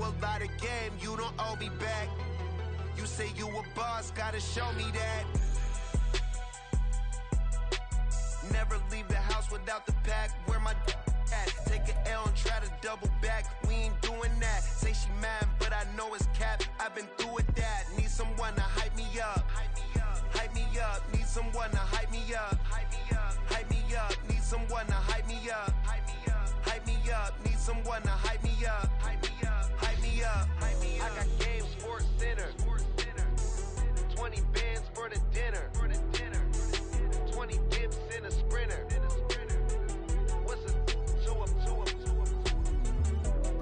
a lot of game, you don't owe me back. You say you a boss, gotta show me that. Never leave the house without the pack. Where my at? Take an L and try to double back. We ain't doing that. Say she mad, but I know it's cap. I've been through with that. Need someone to hype me up. Hype me up. Need someone to hype me up. Hype me up. Need someone to hype me up. Hype me up. Need someone to hype me up. Hype me up. I got Game Sports Center. 20 bands for the dinner. 20 dips in a sprinter. What's a 2 up?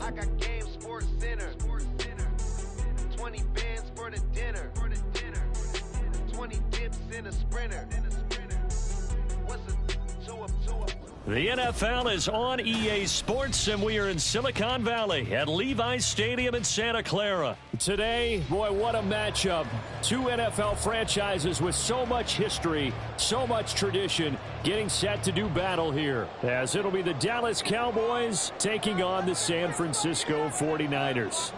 I got Game Sports Center. 20 bands for the dinner. 20 dips in a sprinter. What's a 2 up? The NFL is on EA Sports, and we are in Silicon Valley at Levi's Stadium in Santa Clara. Today, boy, what a matchup. Two NFL franchises with so much history, so much tradition, getting set to do battle here, as it'll be the Dallas Cowboys taking on the San Francisco 49ers.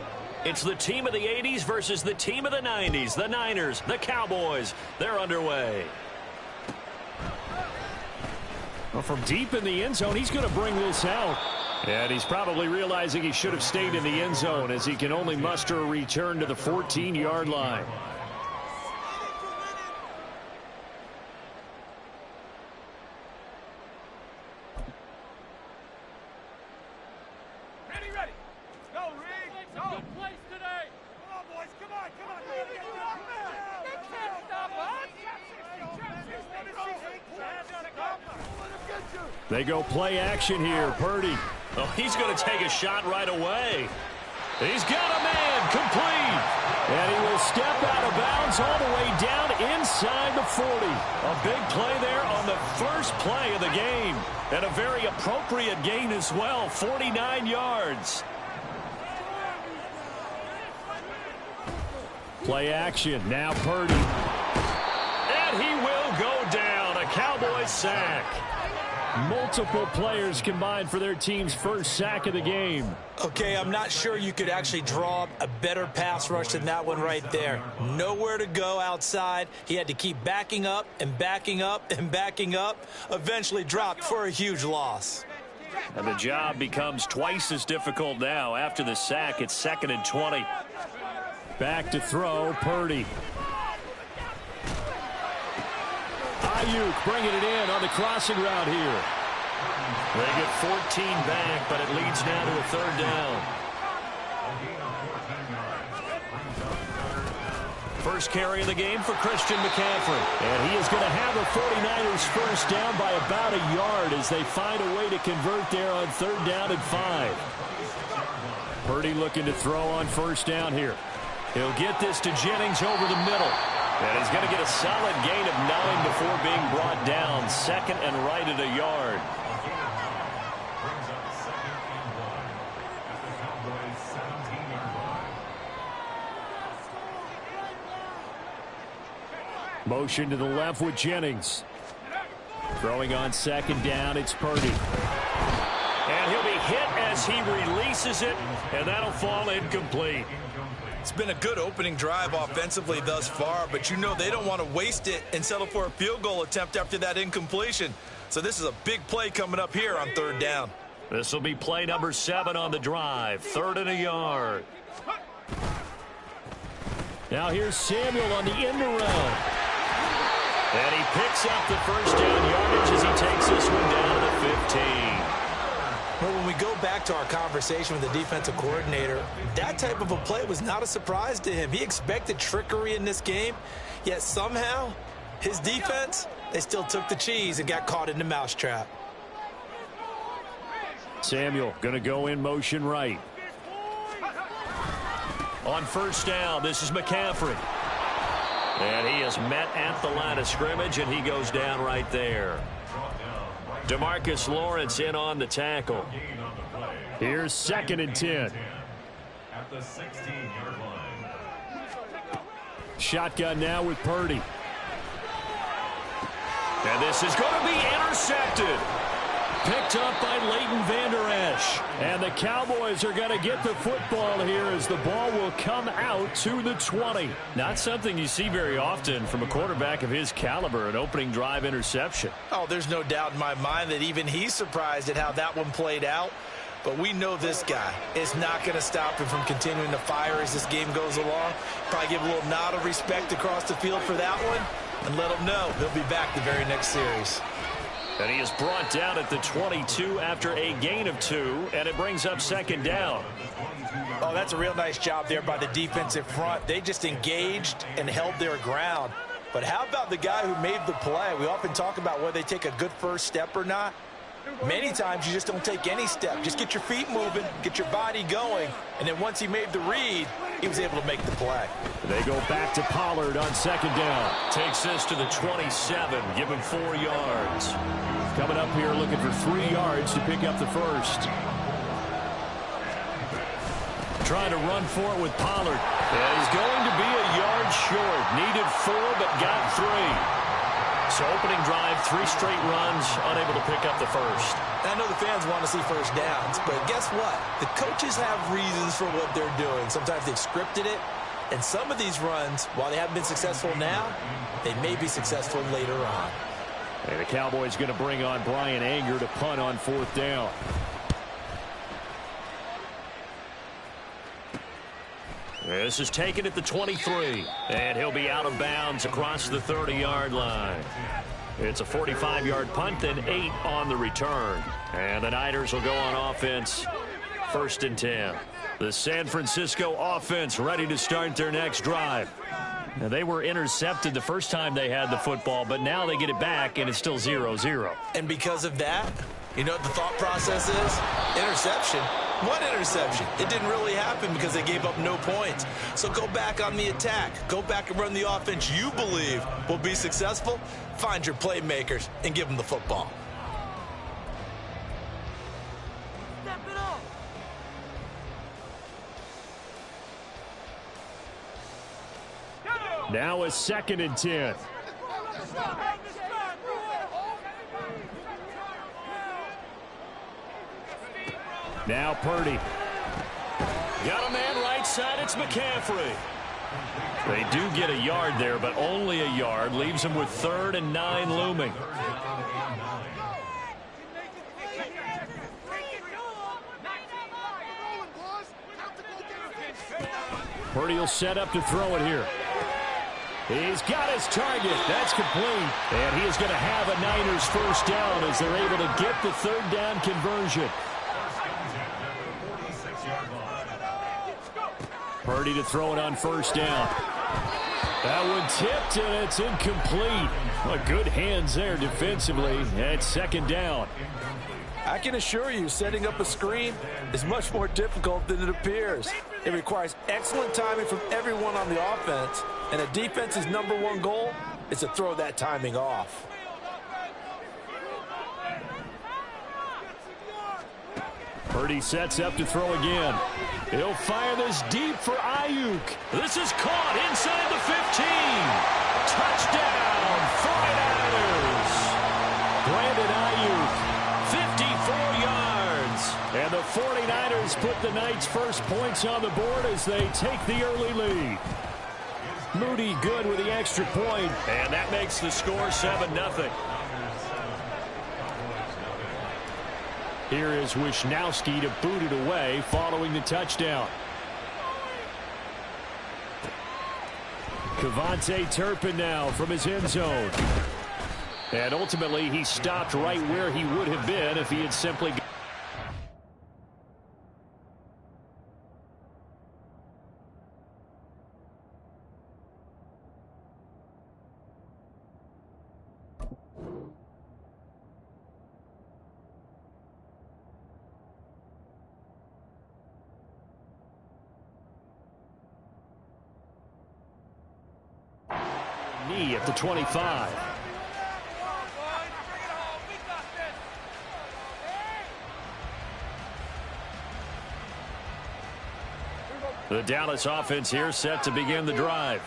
It's the team of the 80s versus the team of the 90s. The Niners, the Cowboys, they're underway. Well, from deep in the end zone, he's going to bring this out. And he's probably realizing he should have stayed in the end zone, as he can only muster a return to the 14-yard line. Ready. Go, Reed. Go. Good place today. Come on, boys. Come on. They can't stop us. They go play action here. Purdy. Oh, he's going to take a shot right away. He's got a man complete. And he will step out of bounds all the way down inside the 40. A big play there on the first play of the game. And a very appropriate gain as well, 49 yards. Play action. Now Purdy. And he will go down. A Cowboys sack. Multiple players combined for their team's first sack of the game. Okay, I'm not sure you could actually draw up a better pass rush than that one right there. Nowhere to go outside. He had to keep backing up and backing up and backing up. Eventually dropped for a huge loss. And the job becomes twice as difficult now. After the sack, it's 2nd and 20. Back to throw, Purdy. Ayuk bringing it in on the crossing route here. They get 14 back, but it leads now to a 3rd down. First carry of the game for Christian McCaffrey. And he is going to have the 49ers first down by about a yard as they find a way to convert there on 3rd down and 5. Purdy looking to throw on first down here. He'll get this to Jennings over the middle. And he's going to get a solid gain of 9 before being brought down. 2nd and right at a yard. Motion to the left with Jennings. Throwing on 2nd down, it's Purdy. And he'll be hit as he releases it, and that'll fall incomplete. It's been a good opening drive offensively thus far, but you know they don't want to waste it and settle for a field goal attempt after that incompletion. So this is a big play coming up here on 3rd down. This will be play number 7 on the drive. 3rd and a yard. Now here's Samuel on the end around. And he picks up the first down yardage as he takes this one down to 15. But when we go back to our conversation with the defensive coordinator, that type of a play was not a surprise to him. He expected trickery in this game, yet somehow his defense, they still took the cheese and got caught in the mousetrap. Samuel going to go in motion right. On first down, this is McCaffrey. And he is met at the line of scrimmage, and he goes down right there. DeMarcus Lawrence in on the tackle. Here's 2nd and 10. At the 16-yard line. Shotgun now with Purdy. And this is going to be intercepted. picked up by Leighton Vander Esch. And the Cowboys are going to get the football here as the ball will come out to the 20. Not something you see very often from a quarterback of his caliber, an opening drive interception. Oh, there's no doubt in my mind that even he's surprised at how that one played out. But we know this guy is not going to stop him from continuing to fire as this game goes along. Probably give a little nod of respect across the field for that one and let him know he'll be back the very next series. And he is brought down at the 22 after a gain of 2, and it brings up second down. Oh, that's a real nice job there by the defensive front. They just engaged and held their ground. But how about the guy who made the play? We often talk about whether they take a good first step or not. Many times you just don't take any step. Just get your feet moving, get your body going, and then once he made the read, he was able to make the play. They go back to Pollard on second down. Takes this to the 27, give him 4 yards. Coming up here looking for 3 yards to pick up the first. Trying to run for it with Pollard. And he's going to be a yard short. Needed 4, but got 3. So opening drive, 3 straight runs, unable to pick up the first. I know the fans want to see first downs, but guess what? The coaches have reasons for what they're doing. Sometimes they've scripted it, and some of these runs, while they haven't been successful now, they may be successful later on. And the Cowboys going to bring on Brian Anger to punt on 4th down. This is taken at the 23, and he'll be out of bounds across the 30-yard line. It's a 45-yard punt, then 8 on the return. And the Niners will go on offense, 1st and 10. The San Francisco offense ready to start their next drive. Now, they were intercepted the first time they had the football, but now they get it back, and it's still 0-0. And because of that, you know what the thought process is? Interception. One interception. It didn't really happen because they gave up no points. So go back on the attack. Go back and run the offense you believe will be successful. Find your playmakers and give them the football. Step it up. Now a 2nd and 10. Now Purdy. Got a man right side. It's McCaffrey. They do get a yard there, but only a yard. Leaves them with 3rd and 9 looming. Purdy will set up to throw it here. He's got his target. That's complete. And he is going to have a Niners first down as they're able to get the 3rd down conversion. Purdy to throw it on 1st down. That one tipped, and it's incomplete. Well, good hands there defensively. It's 2nd down. I can assure you, setting up a screen is much more difficult than it appears. It requires excellent timing from everyone on the offense, and a defense's #1 goal is to throw that timing off. Purdy sets up to throw again. He'll fire this deep for Ayuk. This is caught inside the 15. Touchdown, 49ers. Brandon Ayuk, 54 yards. And the 49ers put the Knights' first points on the board as they take the early lead. Moody good with the extra point. And that makes the score 7-0. Here is Wisnowski to boot it away following the touchdown. Kevontae Turpin now from his end zone. And ultimately, he stopped right where he would have been if he had simply... knee at the 25. The Dallas offense here set to begin the drive.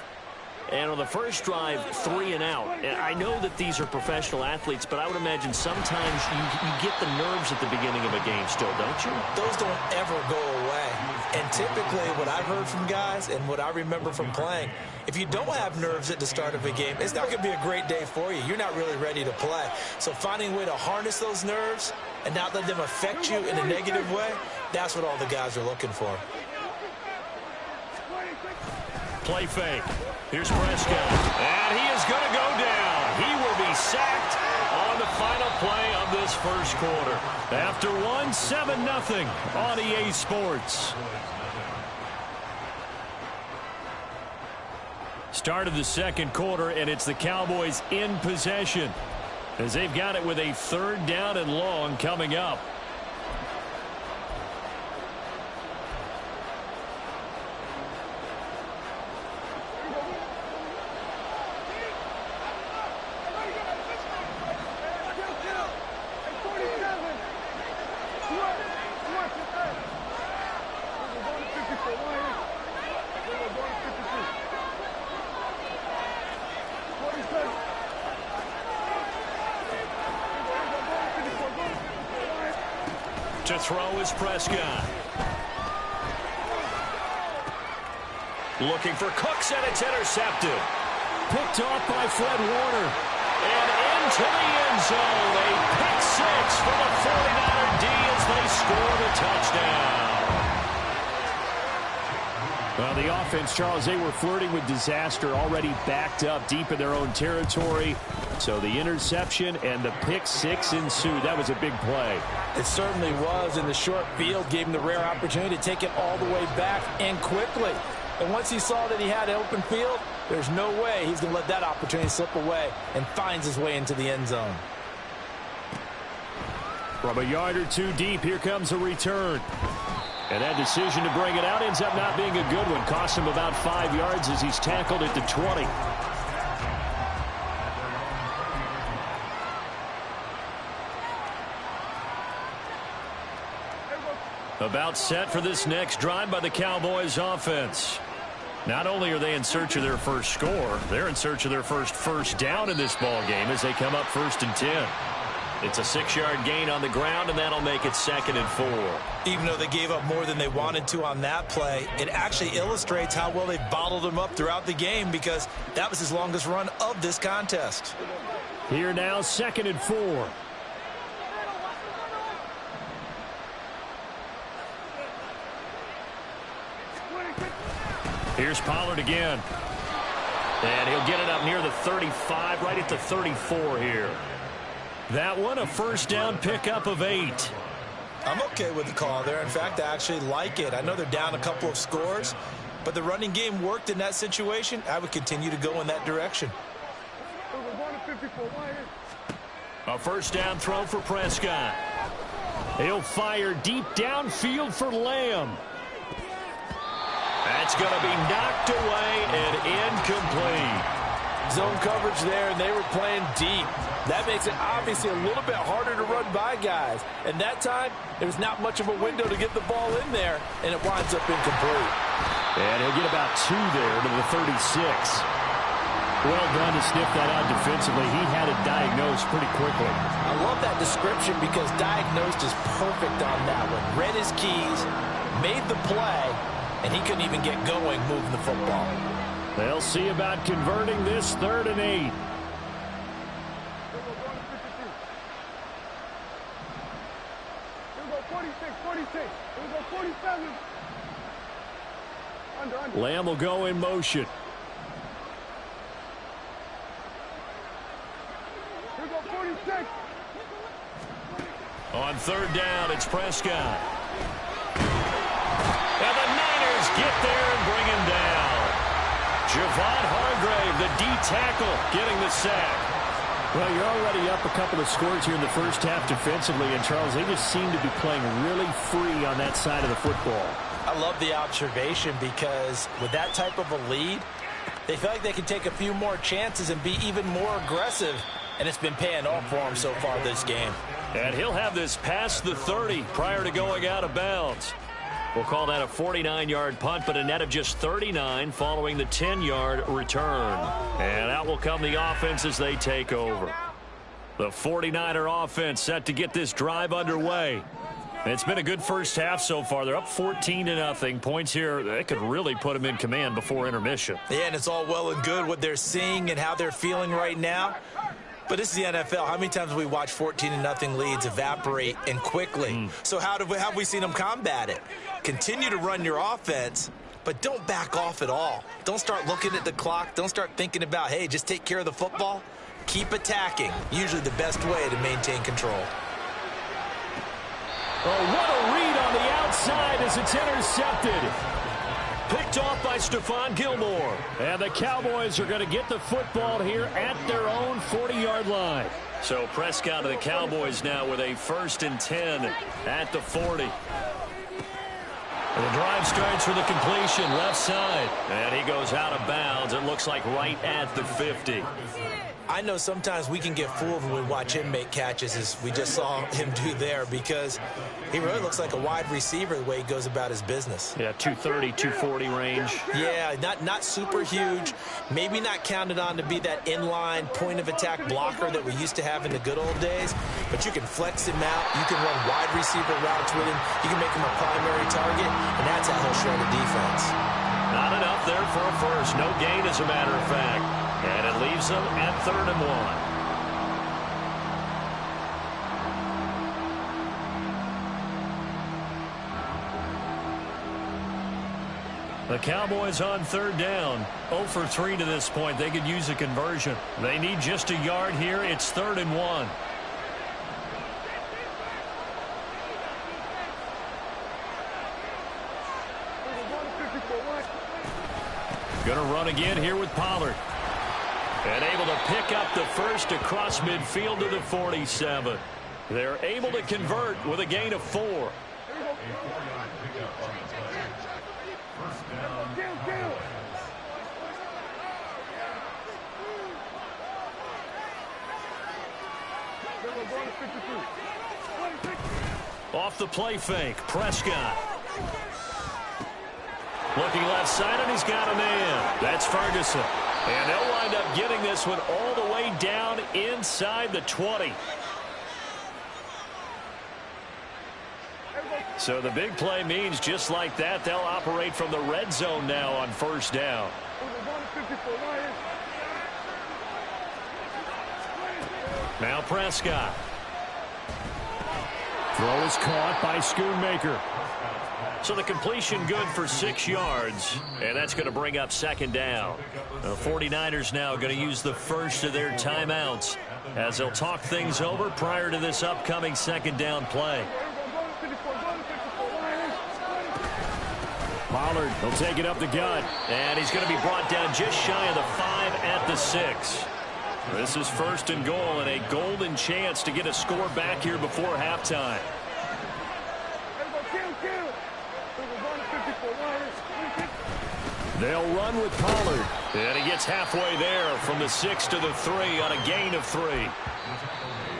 And on the first drive, 3 and out. And I know that these are professional athletes, but I would imagine sometimes you get the nerves at the beginning of a game still, don't you? Those don't ever go away. And typically what I've heard from guys and what I remember from playing, if you don't have nerves at the start of a game, it's not going to be a great day for you. You're not really ready to play. So finding a way to harness those nerves and not let them affect you in a negative way, that's what all the guys are looking for. Play fake. Here's Prescott. And he is going to go down. He will be sacked on the final play of this first quarter. After 7-0 on EA Sports. Start of the second quarter, and it's the Cowboys in possession as they've got it with a 3rd down and long coming up. To throw is Prescott. Looking for Cooks, and it's intercepted. Picked off by Fred Warner. And into the end zone. A pick 6 for the 49er D as they score the touchdown. Well, the offense, Charles, they were flirting with disaster, already backed up deep in their own territory. So the interception and the pick 6 ensued. That was a big play. It certainly was, and the short field gave him the rare opportunity to take it all the way back and quickly. And once he saw that he had an open field, there's no way he's going to let that opportunity slip away, and finds his way into the end zone. From a yard or two deep, here comes a return. And that decision to bring it out ends up not being a good one. Cost him about 5 yards as he's tackled at the 20. About set for this next drive by the Cowboys offense. Not only are they in search of their first score, they're in search of their first down in this ball game as they come up 1st and 10. It's a 6-yard gain on the ground, and that'll make it 2nd and 4. Even though they gave up more than they wanted to on that play, it actually illustrates how well they bottled them up throughout the game, because that was his longest run of this contest. Here now, 2nd and 4. Here's Pollard again. And he'll get it up near the 35, right at the 34 here. That one, a 1st down pickup of 8. I'm okay with the call there. In fact, I actually like it. I know they're down a couple of scores, but the running game worked in that situation. I would continue to go in that direction. A 1st down throw for Prescott. He'll fire deep downfield for Lamb. That's going to be knocked away and incomplete. Zone coverage there, and they were playing deep. That makes it obviously a little bit harder to run by guys. And that time, there's not much of a window to get the ball in there, and it winds up incomplete. And he'll get about 2 there to the 36. Well done to sniff that out defensively. He had it diagnosed pretty quickly. I love that description because diagnosed is perfect on that one. Read his keys, made the play, and he couldn't even get going moving the football. They'll see about converting this 3rd and 8. Lamb will go in motion. On 3rd down, it's Prescott. And the Niners get there and bring him down. Javon Hargrave, the D tackle, getting the sack. Well, you're already up a couple of scores here in the first half defensively, and Charles, they just seem to be playing really free on that side of the football. I love the observation because with that type of a lead, they feel like they can take a few more chances and be even more aggressive, and it's been paying off for them so far this game. And he'll have this past the 30 prior to going out of bounds. We'll call that a 49-yard punt, but a net of just 39 following the 10-yard return. And out will come the offense as they take over. The 49er offense set to get this drive underway. It's been a good first half so far. They're up 14-0. Points here, they could really put them in command before intermission. Yeah, and it's all well and good what they're seeing and how they're feeling right now. But this is the NFL. How many times have we watched 14-0 leads evaporate and quickly? So how have we seen them combat it? Continue to run your offense, but don't back off at all. Don't start looking at the clock. Don't start thinking about, hey, just take care of the football. Keep attacking. Usually the best way to maintain control. Oh, what a read on the outside as it's intercepted. Picked off by Stephon Gilmore. And the Cowboys are going to get the football here at their own 40-yard line. So Prescott of the Cowboys now with a 1st and 10 at the 40. And the drive starts with a completion left side. And he goes out of bounds. It looks like right at the 50. I know sometimes we can get fooled when we watch him make catches, as we just saw him do there, because he really looks like a wide receiver the way he goes about his business. Yeah, 230, 240 range. Yeah, not super huge. Maybe not counted on to be that inline point-of-attack blocker that we used to have in the good old days, but you can flex him out. You can run wide receiver routes with him. You can make him a primary target, and that's how he'll shred a defense. Not enough there for a first. No gain, as a matter of fact. And it leaves them at 3rd and 1. The Cowboys on 3rd down. 0 for 3 to this point. They could use a conversion. They need just a yard here. It's 3rd and 1. Going to run again here with Pollard. And able to pick up the first across midfield to the 47. They're able to convert with a gain of 4. Off the play fake, Prescott. Looking left side, and he's got a man. That's Ferguson. And they'll wind up getting this one all the way down inside the 20. So the big play means just like that, they'll operate from the red zone now on 1st down. Now Prescott. Throw is caught by Schoonmaker. So the completion good for 6 yards, and that's going to bring up 2nd down. The 49ers now going to use the first of their timeouts as they'll talk things over prior to this upcoming 2nd down play. Pollard, he'll take it up the gut. And he's going to be brought down just shy of the 5 at the 6. This is 1st and goal, and a golden chance to get a score back here before halftime. They'll run with Pollard. And he gets halfway there from the 6 to the 3 on a gain of 3.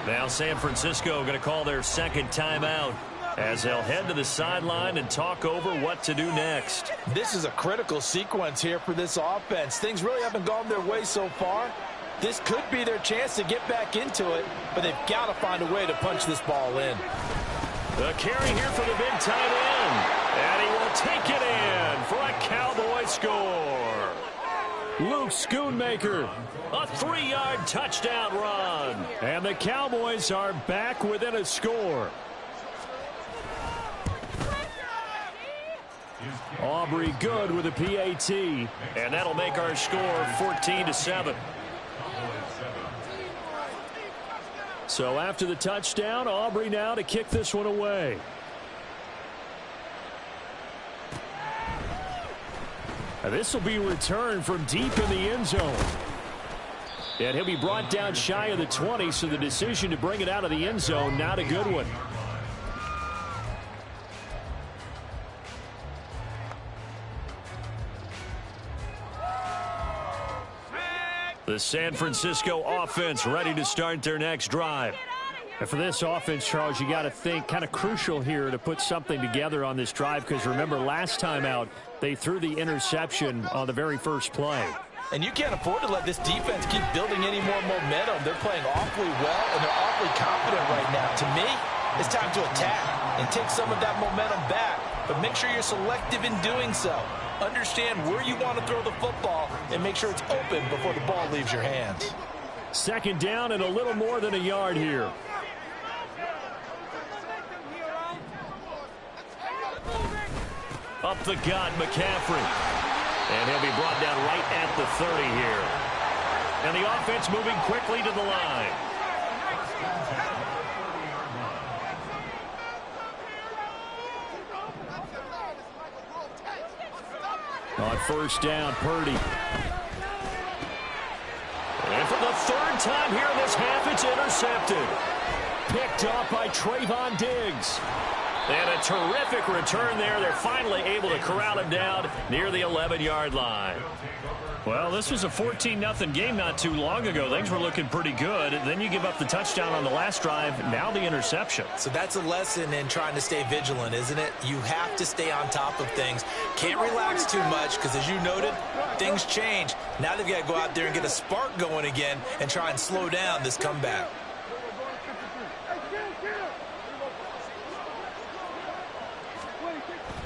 Now San Francisco going to call their 2nd timeout as they'll head to the sideline and talk over what to do next. This is a critical sequence here for this offense. Things really haven't gone their way so far. This could be their chance to get back into it, but they've got to find a way to punch this ball in. The carry here for the big tight end. And he will take it in for a Cowboy score. Luke Schoonmaker. A 3-yard touchdown run. And the Cowboys are back within a score. Aubrey good with a PAT. And that'll make our score 14-7. So after the touchdown, Aubrey now to kick this one away. And this will be returned from deep in the end zone. And he'll be brought down shy of the 20, so the decision to bring it out of the end zone, not a good one. The San Francisco offense ready to start their next drive. And for this offense, Charles, you got to think kind of crucial here to put something together on this drive, because remember last time out they threw the interception on the very first play. And you can't afford to let this defense keep building any more momentum. They're playing awfully well, and they're awfully confident right now. To me, it's time to attack and take some of that momentum back, but make sure you're selective in doing so. Understand where you want to throw the football and make sure it's open before the ball leaves your hands. Second down and a little more than a yard here. Up the gut, McCaffrey. And he'll be brought down right at the 30 here. And the offense moving quickly to the line. On first down, Purdy. And for the third time here in this half, it's intercepted. Picked off by Trayvon Diggs. And a terrific return there. They're finally able to corral him down near the 11-yard line. Well, this was a 14-0 game not too long ago. Things were looking pretty good. Then you give up the touchdown on the last drive. Now the interception. So that's a lesson in trying to stay vigilant, isn't it? You have to stay on top of things. Can't relax too much because, as you noted, things change. Now they've got to go out there and get a spark going again and try and slow down this comeback.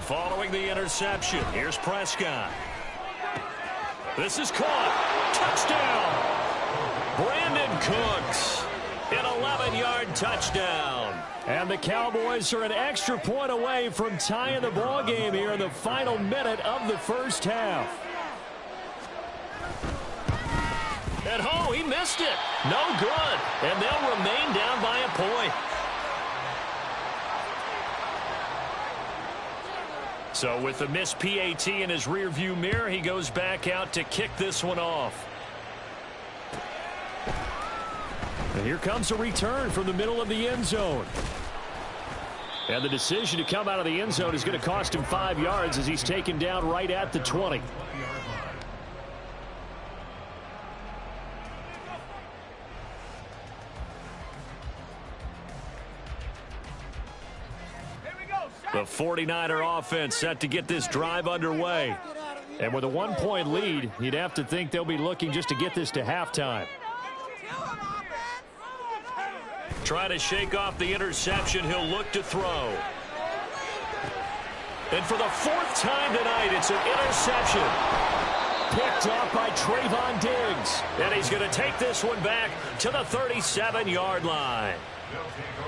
Following the interception, here's Prescott. This is caught. Touchdown. Brandon Cooks. An 11-yard touchdown. And the Cowboys are an extra point away from tying the ball game here in the final minute of the first half. And oh, he missed it. No good. And they'll remain down by a point. So with the missed PAT in his rearview mirror, he goes back out to kick this one off. And here comes a return from the middle of the end zone. And the decision to come out of the end zone is going to cost him 5 yards as he's taken down right at the 20. The 49er offense set to get this drive underway. And with a 1-point lead, you'd have to think they'll be looking just to get this to halftime. Trying to shake off the interception, he'll look to throw. And for the 4th time tonight, it's an interception. Picked off by Trayvon Diggs. And he's going to take this one back to the 37-yard line.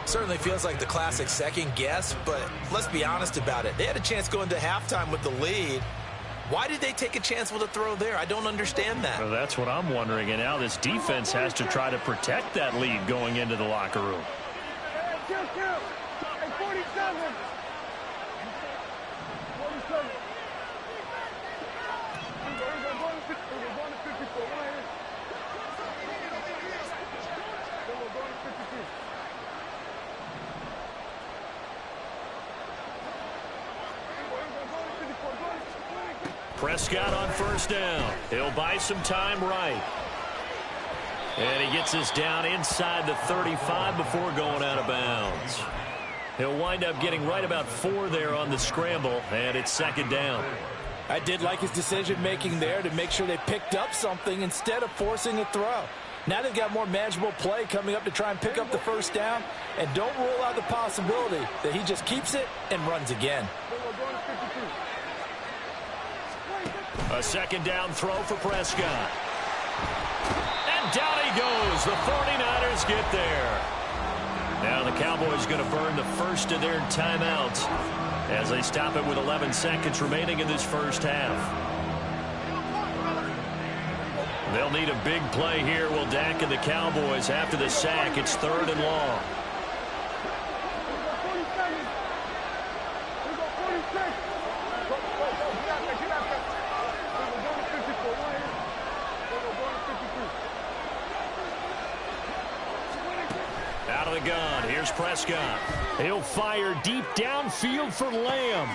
Certainly feels like the classic second guess, but let's be honest about it. They had a chance going to halftime with the lead. Why did they take a chance with a throw there? I don't understand that. Well, that's what I'm wondering. And now this defense has to try to protect that lead going into the locker room. Prescott on first down. He'll buy some time right. And he gets us down inside the 35 before going out of bounds. He'll wind up getting right about 4 there on the scramble, and it's second down. I did like his decision-making there to make sure they picked up something instead of forcing a throw. Now they've got more manageable play coming up to try and pick up the first down, and don't rule out the possibility that he just keeps it and runs again. A second down throw for Prescott. And down he goes. The 49ers get there. Now the Cowboys going to burn the first of their timeouts as they stop it with 11 seconds remaining in this first half. They'll need a big play here, will Dak and the Cowboys. After the sack, it's 3rd and long. Out of the gun, here's Prescott. He'll fire deep downfield for Lamb.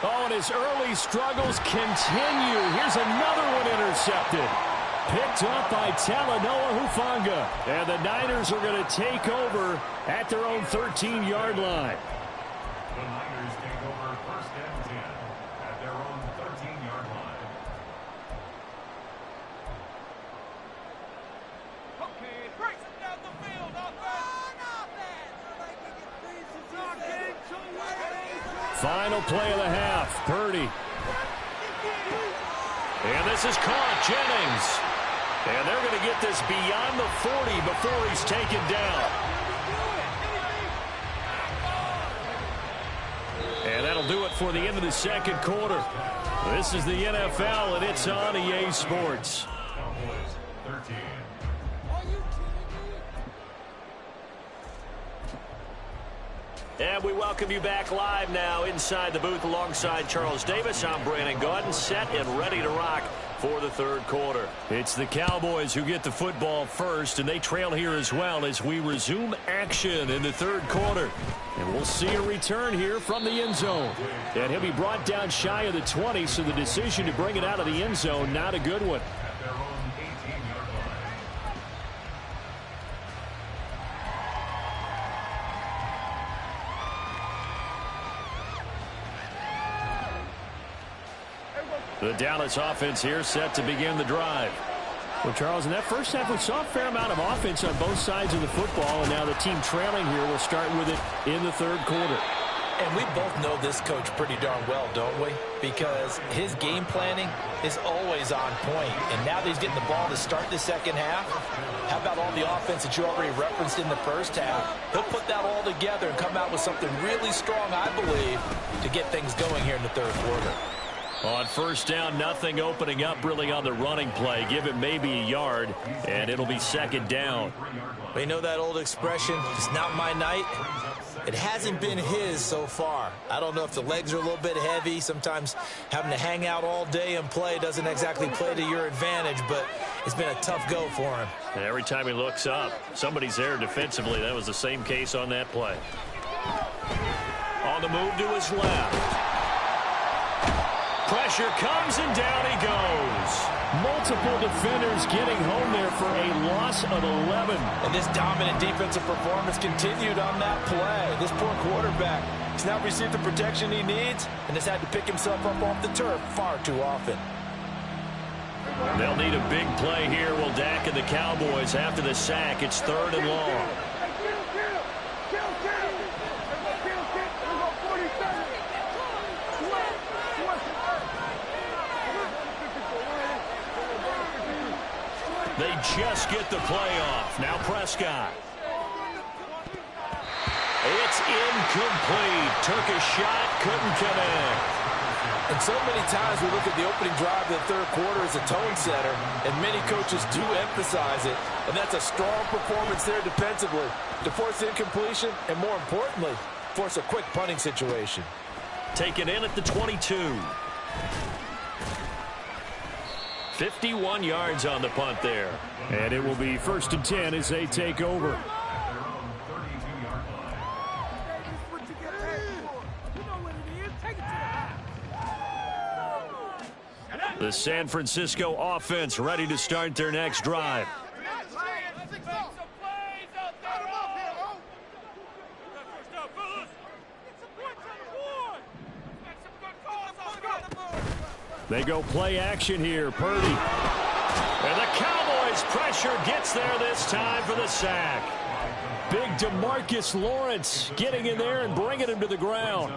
Oh, and his early struggles continue. Here's another one intercepted. Picked up by Talanoa Hufanga. And the Niners are going to take over at their own 13-yard line. The Niners take over first and 10 at their own 13-yard line. Okay, racing down the field, Final play of the half. Purdy. And this is caught. Jennings. And they're going to get this beyond the 40 before he's taken down. And that'll do it for the end of the second quarter. This is the NFL, and it's on EA Sports. Cowboys 13. And we welcome you back live now inside the booth alongside Charles Davis. I'm Brandon Gaudin, set and ready to rock for the third quarter. It's the Cowboys who get the football first, and they trail here as well as we resume action in the third quarter. And we'll see a return here from the end zone. And he'll be brought down shy of the 20, so the decision to bring it out of the end zone, not a good one. At their own 18-yard line. The Dallas offense here set to begin the drive. Well, Charles, in that first half, we saw a fair amount of offense on both sides of the football, and now the team trailing here will start with it in the third quarter. And we both know this coach pretty darn well, don't we? Because his game planning is always on point. And now that he's getting the ball to start the second half, how about all the offense that you already referenced in the first half? He'll put that all together and come out with something really strong, I believe, to get things going here in the third quarter. On first down, nothing opening up really on the running play. Give him maybe a yard, and it'll be second down. Well, you know that old expression, it's not my night? It hasn't been his so far. I don't know if the legs are a little bit heavy. Sometimes having to hang out all day and play doesn't exactly play to your advantage, but it's been a tough go for him. And every time he looks up, somebody's there defensively. That was the same case on that play. On the move to his left. Pressure comes, and down he goes. Multiple defenders getting home there for a loss of 11. And this dominant defensive performance continued on that play. This poor quarterback has now received the protection he needs and has had to pick himself up off the turf far too often. They'll need a big play here. Will Dak and the Cowboys after the sack. It's third and long. They just get the play off. Now Prescott. It's incomplete. Took a shot, couldn't connect. And so many times we look at the opening drive of the third quarter as a tone setter, and many coaches do emphasize it. And that's a strong performance there defensively to force incompletion and, more importantly, force a quick punting situation. Taken in at the 22. 51 yards on the punt there. And it will be first and 10 as they take over. The San Francisco offense ready to start their next drive. They go play action here. Purdy. And the Cowboys pressure gets there this time for the sack. Big DeMarcus Lawrence getting in there and bringing him to the ground.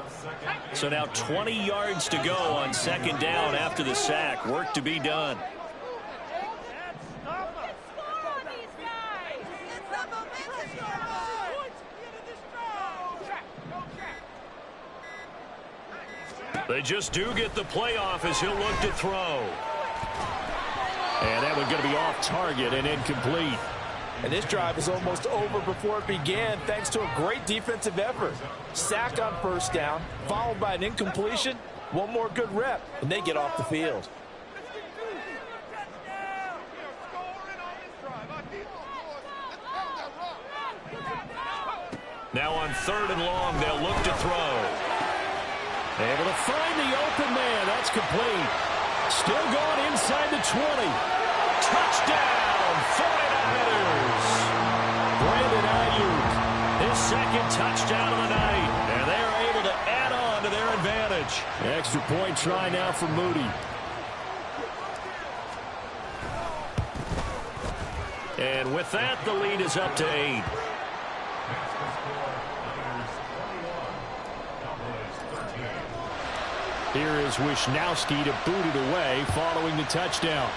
So now 20 yards to go on second down after the sack. Work to be done. They just do get the playoff as he'll look to throw. And that one going to be off target and incomplete. And this drive is almost over before it began thanks to a great defensive effort. Sack on first down, followed by an incompletion. One more good rep, and they get off the field. Now on third and long, they'll look to throw. Able to find the open man. That's complete. Still going inside the 20. Touchdown, 49ers. Brandon Ayuk, his second touchdown of the night. And they are able to add on to their advantage. Extra point try now for Moody. And with that, the lead is up to 8. Here is Wisnowski to boot it away following the touchdown.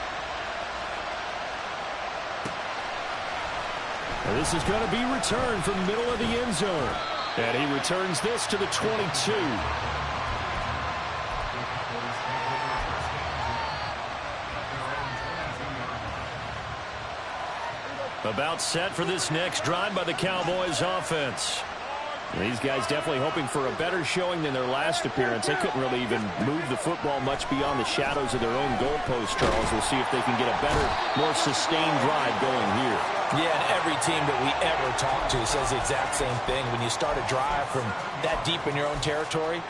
And this is going to be returned from the middle of the end zone. And he returns this to the 22. About set for this next drive by the Cowboys offense. These guys definitely hoping for a better showing than their last appearance. They couldn't really even move the football much beyond the shadows of their own goalpost, Charles. We'll see if they can get a better, more sustained drive going here. Yeah, and every team that we ever talk to says the exact same thing. When you start a drive from that deep in your own territory,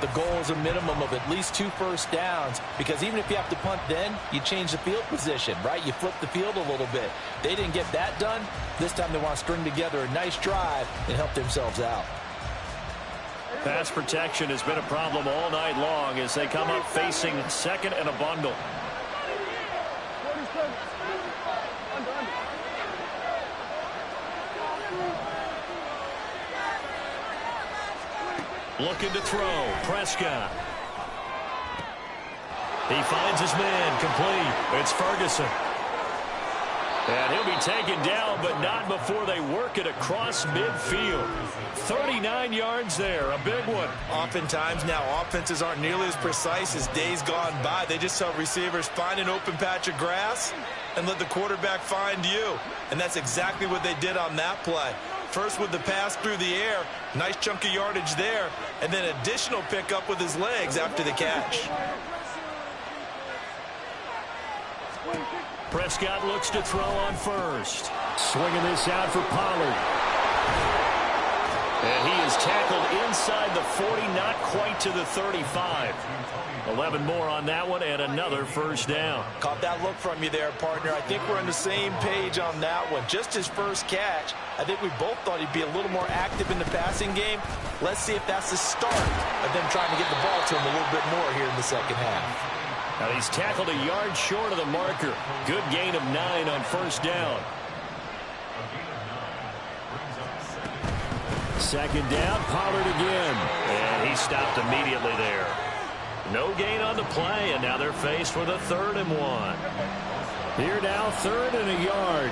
the goal is a minimum of at least 2 first downs, because even if you have to punt then, you change the field position, right? You flip the field a little bit. They didn't get that done. This time they want to string together a nice drive and help themselves out. Pass protection has been a problem all night long as they come up facing second and a bundle. Looking to throw. Prescott. He finds his man. Complete. It's Ferguson. And he'll be taken down, but not before they work it across midfield. 39 yards there. A big one. Oftentimes now, offenses aren't nearly as precise as days gone by. They just help receivers find an open patch of grass and let the quarterback find you. And that's exactly what they did on that play. First with the pass through the air, nice chunk of yardage there, and then additional pickup with his legs after the catch. Prescott looks to throw on first. Swinging this out for Pollard. And he is tackled inside the 40, not quite to the 35. 11 more on that one, and another first down. Caught that look from you there, partner. I think we're on the same page on that one. Just his first catch. I think we both thought he'd be a little more active in the passing game. Let's see if that's the start of them trying to get the ball to him a little bit more here in the second half. Now he's tackled a yard short of the marker. Good gain of 9 on first down. Second down, Pollard again. And he stopped immediately there. No gain on the play, and now they're faced with a 3rd and 1. Here now, 3rd and a yard.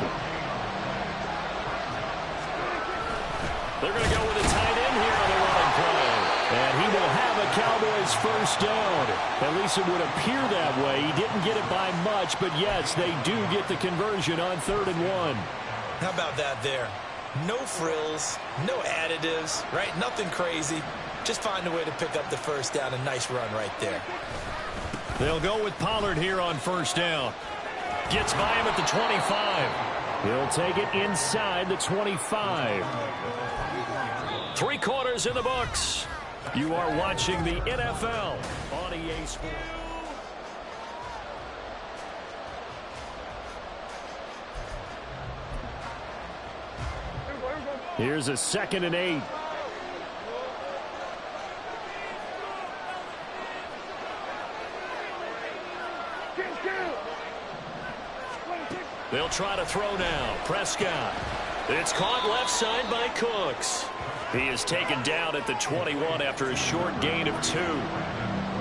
They're going to go with a tight end here on the running play. And he will have a Cowboys first down. At least it would appear that way. He didn't get it by much, but yes, they do get the conversion on 3rd and 1. How about that there? No frills, no additives, right? Nothing crazy. Just find a way to pick up the first down. A nice run right there. They'll go with Pollard here on first down. Gets by him at the 25. He'll take it inside the 25. 3 quarters in the books. You are watching the NFL on EA Sports. Here's a 2nd and 8. They'll try to throw now. Prescott. It's caught left side by Cooks. He is taken down at the 21 after a short gain of 2.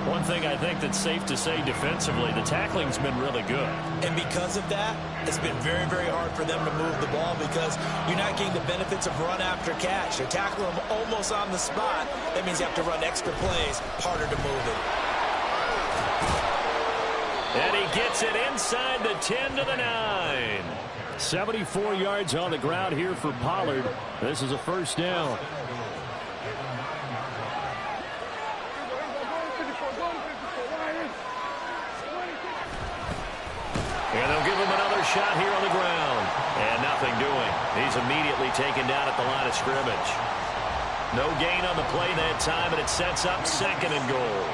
One thing I think that's safe to say defensively, the tackling's been really good. And because of that, it's been very, very hard for them to move the ball because you're not getting the benefits of run after catch. They're tackling them almost on the spot. That means you have to run extra plays, harder to move it. And he gets it inside the 10 to the 9. 74 yards on the ground here for Pollard. This is a first down. And they'll give him another shot here on the ground. And nothing doing. He's immediately taken down at the line of scrimmage. No gain on the play that time, and it sets up 2nd and goal.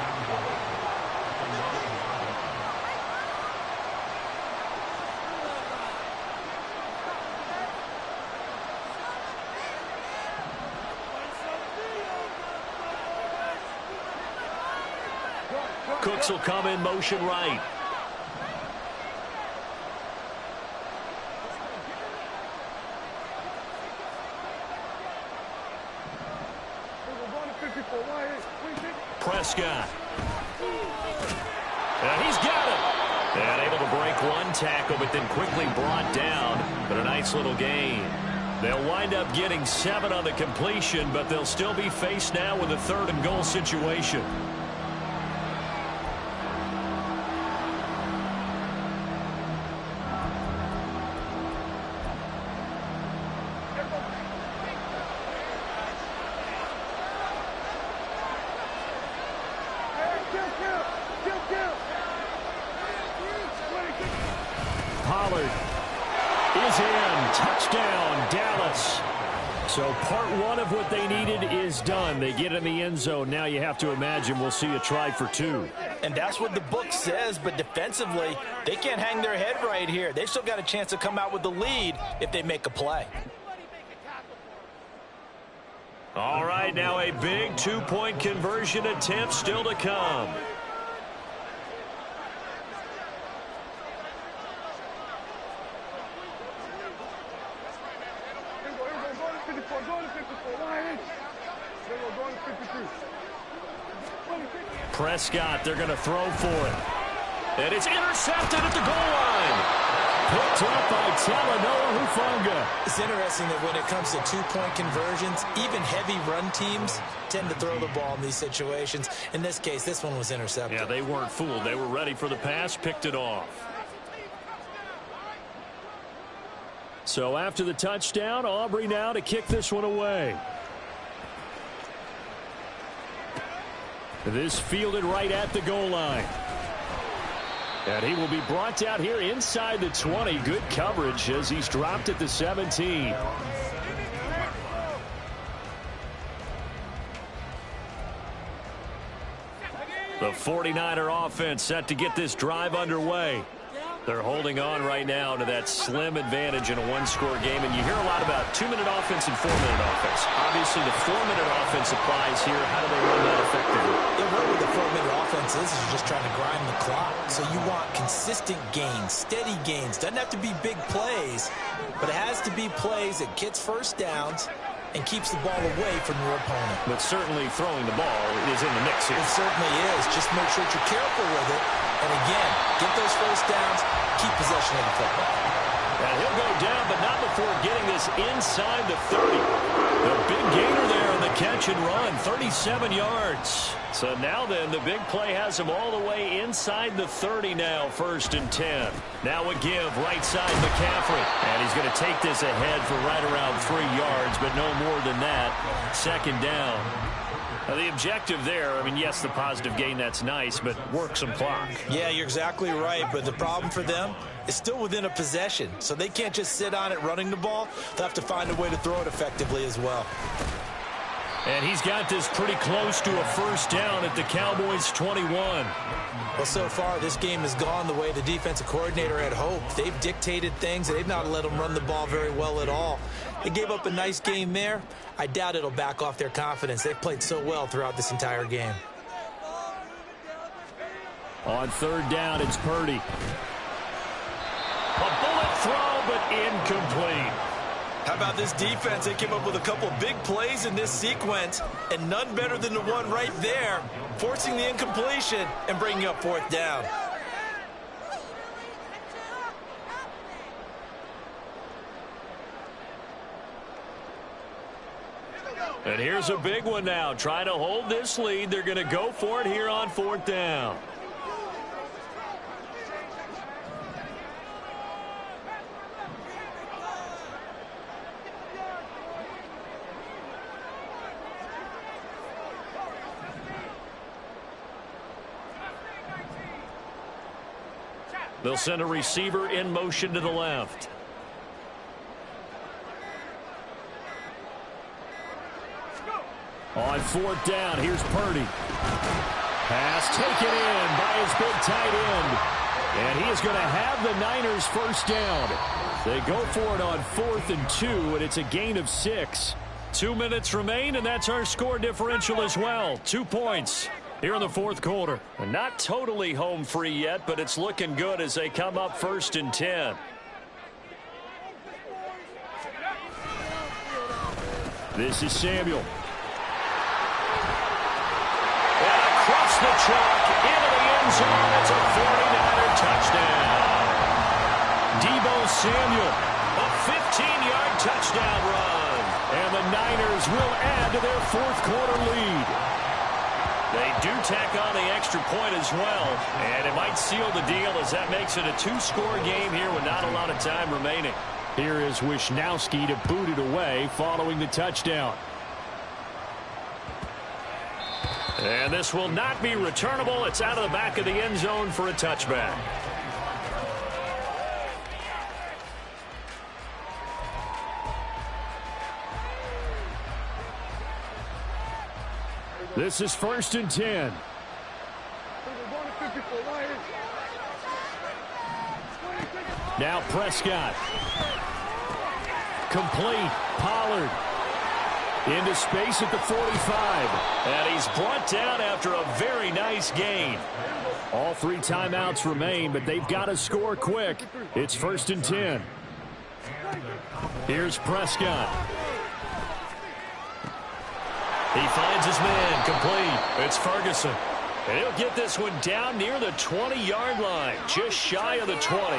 Cooks will come in motion right. Prescott. And he's got it. And able to break one tackle, but then quickly brought down. But a nice little gain. They'll wind up getting 7 on the completion, but they'll still be faced now with a 3rd and goal situation. Pollard is in. Touchdown, Dallas. So part 1 of what they needed is done. They get in the end zone. Now you have to imagine we'll see a try for 2. And that's what the book says, but defensively, they can't hang their head right here. They've still got a chance to come out with the lead if they make a play. All right, now a big 2-point conversion attempt still to come. Prescott, they're going to throw for it. And it's intercepted at the goal line. Picked up by Talanoa Hufanga. It's interesting that when it comes to 2-point conversions, even heavy run teams tend to throw the ball in these situations. In this case, this one was intercepted. Yeah, they weren't fooled. They were ready for the pass, picked it off. So after the touchdown, Aubrey now to kick this one away. This fielded right at the goal line. And he will be brought down here inside the 20. Good coverage as he's dropped at the 17. The 49er offense set to get this drive underway. They're holding on right now to that slim advantage in a 1-score game. And you hear a lot about 2-minute offense and 4-minute offense. Obviously, the 4-minute offense applies here. How do they run that effectively? Yeah, what with the 4-minute offense is you're just trying to grind the clock. So you want consistent gains, steady gains. Doesn't have to be big plays, but it has to be plays that gets first downs and keeps the ball away from your opponent. But certainly throwing the ball is in the mix here. It certainly is. Just make sure that you're careful with it. And again, get those first downs, keep possession of the football. And he'll go down, but not before getting this inside the 30. The big gainer there on the catch and run, 37 yards. So now then, the big play has him all the way inside the 30 now, 1st and 10. Now a give, right side McCaffrey. And he's going to take this ahead for right around 3 yards, but no more than that. 2nd down. Now the objective there, I mean, yes, the positive gain, that's nice, but work some clock. Yeah, you're exactly right, but the problem for them is still within a possession, so they can't just sit on it running the ball. They'll have to find a way to throw it effectively as well. And he's got this pretty close to a 1st down at the Cowboys' 21. Well, so far, this game has gone the way the defensive coordinator had hoped. They've dictated things, and they've not let them run the ball very well at all. They gave up a nice game there. I doubt it'll back off their confidence. They've played so well throughout this entire game. On 3rd down, it's Purdy. A bullet throw, but incomplete. How about this defense? They came up with a couple of big plays in this sequence, and none better than the one right there, forcing the incompletion and bringing up 4th down. And here's a big one now. Trying to hold this lead. They're going to go for it here on 4th down. They'll send a receiver in motion to the left. On 4th down, here's Purdy. Pass taken in by his big tight end. And he is going to have the Niners 1st down. They go for it on 4th and 2, and it's a gain of 6. 2 minutes remain, and that's our score differential as well. 2 points. here in the fourth quarter. Not totally home free yet, but it's looking good as they come up 1st and 10. This is Samuel. And across the chalk into the end zone. It's a 49er touchdown. Deebo Samuel, a 15-yard touchdown run. And the Niners will add to their fourth quarter lead. They do tack on the extra point as well, and it might seal the deal as that makes it a 2-score game here with not a lot of time remaining. Here is Wisnowski to boot it away following the touchdown. And this will not be returnable. It's out of the back of the end zone for a touchback. This is 1st and 10. Now Prescott. Complete. Pollard. Into space at the 45. And he's brought down after a very nice gain. All 3 timeouts remain, but they've got to score quick. It's 1st and 10. Here's Prescott. He finds his man. Complete. It's Ferguson. And he'll get this one down near the 20-yard line. Just shy of the 20.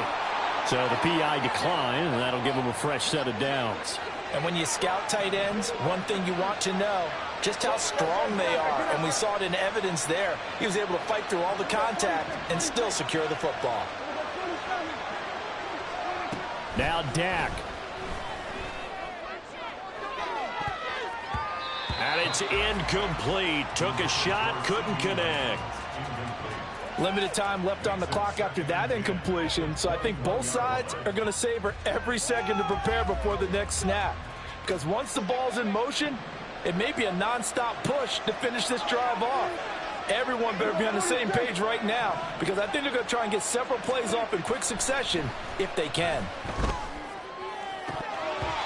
So the PI decline, and that'll give him a fresh set of downs. And when you scout tight ends, one thing you want to know, just how strong they are. And we saw it in evidence there. He was able to fight through all the contact and still secure the football. Now Dak. And it's incomplete. Took a shot, couldn't connect. Limited time left on the clock after that incompletion, so I think both sides are going to savor every second to prepare before the next snap. Because once the ball's in motion, it may be a nonstop push to finish this drive off. Everyone better be on the same page right now, because I think they're going to try and get several plays off in quick succession if they can.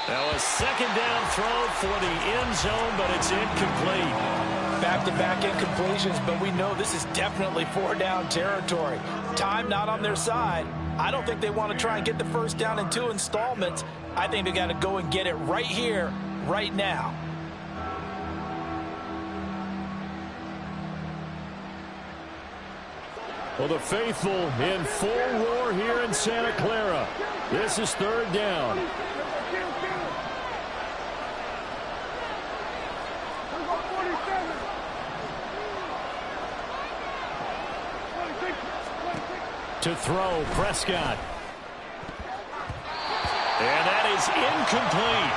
Now a second down throw for the end zone, but it's incomplete. Back-to-back incompletions, but we know this is definitely 4-down territory. Time not on their side. I don't think they want to try and get the first down in 2 installments. I think they got to go and get it right here, right now. Well, the faithful in full roar here in Santa Clara. This is 3rd down. To throw, Prescott. And that is incomplete.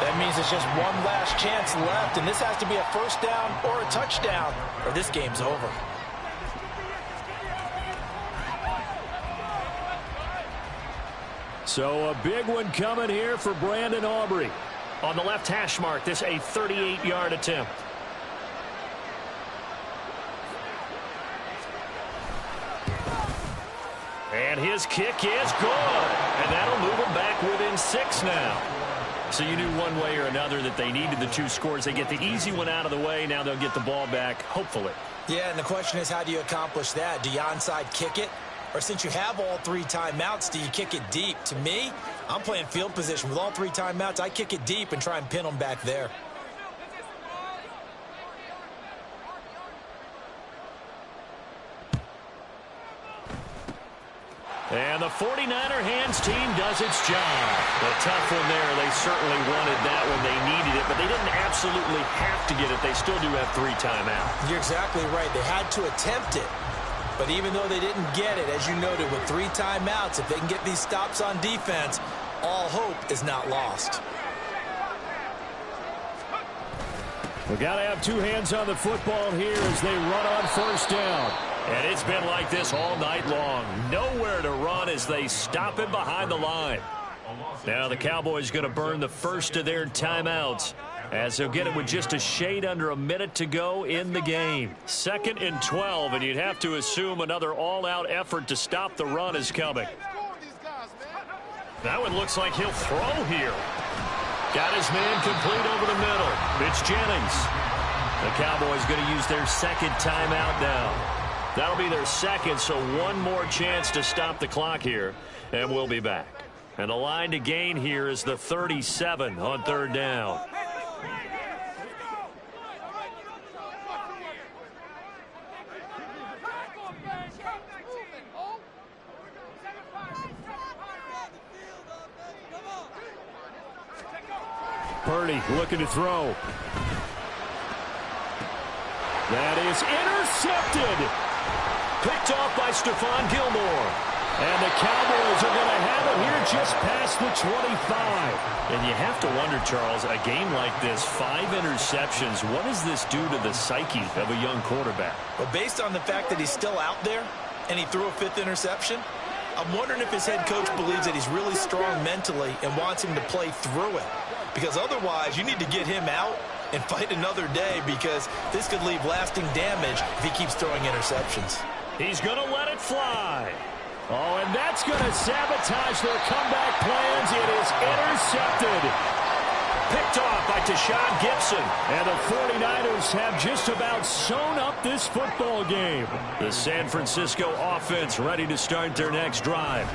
That means it's just one last chance left, and this has to be a first down or a touchdown, or this game's over. So a big one coming here for Brandon Aubrey. On the left hash mark, this a 38-yard attempt. And his kick is good. And that'll move them back within 6 now. So you knew one way or another that they needed the 2 scores. They get the easy one out of the way. Now they'll get the ball back, hopefully. Yeah, and the question is, how do you accomplish that? Do you onside kick it? Or since you have all 3 timeouts, do you kick it deep? To me, I'm playing field position. With all 3 timeouts, I kick it deep and try and pin them back there. And the 49er hands team does its job. A tough one there. They certainly wanted that when they needed it, but they didn't absolutely have to get it. They still do have 3 timeouts. You're exactly right. They had to attempt it. But even though they didn't get it, as you noted, with 3 timeouts, if they can get these stops on defense, all hope is not lost. We got to have 2 hands on the football here as they run on first down. And it's been like this all night long. Nowhere to run as they stop it behind the line. Now the Cowboys going to burn the first of their timeouts, as they'll get it with just a shade under a minute to go in the game. 2nd and 12, and you'd have to assume another all-out effort to stop the run is coming. That one looks like he'll throw here. Got his man complete over the middle. It's Jennings. The Cowboys going to use their second timeout now. That'll be their second, so one more chance to stop the clock here, and we'll be back. And the line to gain here is the 37 on third down. Purdy looking to throw. That is intercepted. Picked off by Stephon Gilmore. And the Cowboys are going to have it here just past the 25. And you have to wonder, Charles, a game like this, 5 interceptions, what does this do to the psyche of a young quarterback? Well, based on the fact that he's still out there and he threw a 5th interception, I'm wondering if his head coach believes that he's really strong mentally and wants him to play through it. Because otherwise, you need to get him out and fight another day, because this could leave lasting damage if he keeps throwing interceptions. He's going to let it fly. Oh, and that's going to sabotage their comeback plans. It is intercepted. Picked off by Deshaun Gibson. And the 49ers have just about sewn up this football game. The San Francisco offense ready to start their next drive.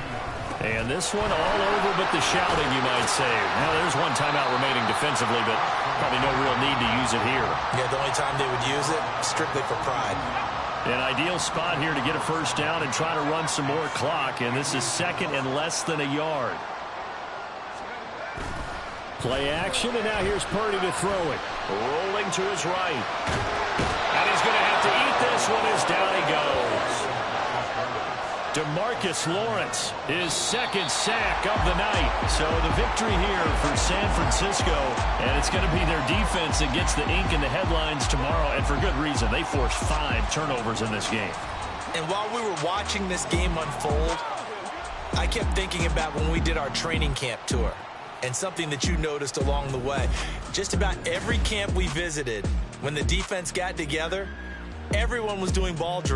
And this one all over but the shouting, you might say. Now, there's one timeout remaining defensively, but probably no real need to use it here. Yeah, the only time they would use it, strictly for pride. An ideal spot here to get a first down and try to run some more clock, and this is second and less than a yard. Play action, and now here's Purdy to throw it. Rolling to his right. And he's going to have to eat this one as down he goes. DeMarcus Lawrence, his second sack of the night. So the victory here for San Francisco, and it's going to be their defense that gets the ink in the headlines tomorrow, and for good reason. They forced 5 turnovers in this game. And while we were watching this game unfold, I kept thinking about when we did our training camp tour, and something that you noticed along the way. Just about every camp we visited, when the defense got together, everyone was doing ball drills.